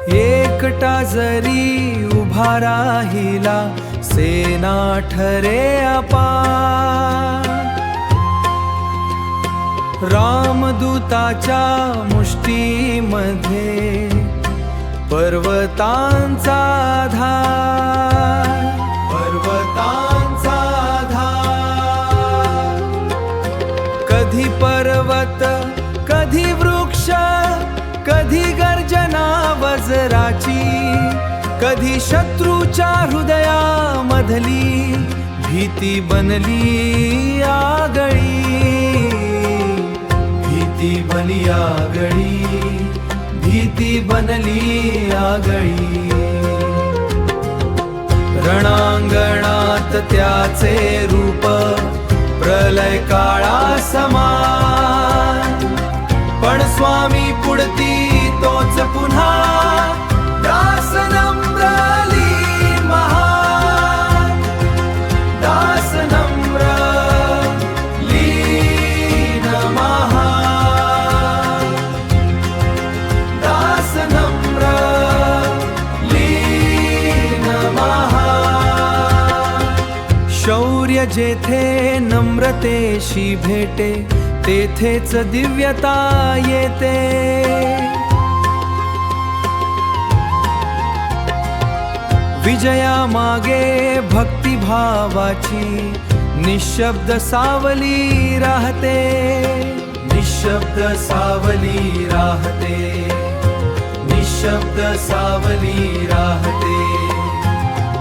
एकटा जरी उभा राहिला सेना ठरे अपार। रामदूताच्या मुष्टीमध्ये पर्वतांचा आधार, पर्वतांचा आधार। कधी पर्वत कधी वृक्ष, कधी गर्जना वज्राची, कधी शत्रूच्या हृदयामधली भीती बनली आगळी, भीती बनली आगळी, भीती बनली आगळी। रणांगणात त्याचे रूप प्रलय काळा समान, पण स्वामी पुढती तोच पुन्हा दास नम्र लीन महान, दास नम्र लीन महान, दास नम्र लीन महान। शौर्य जेथे नम्रतेशी भेटे तेथेच दिव्यता येते। विजयामागे भक्तिभावाची निशब्द सावली राहते, निशब्द सावली राहते, निशब्द सावली राहते,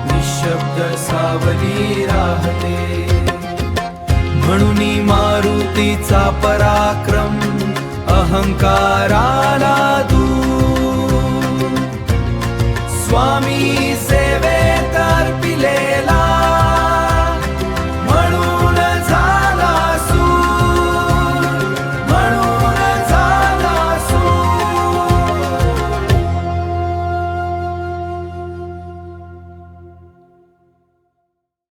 निशब्द सावली राहते। म्हणून मारुतीचा पराक्रम अहंकाराला दूर, स्वामी सेवे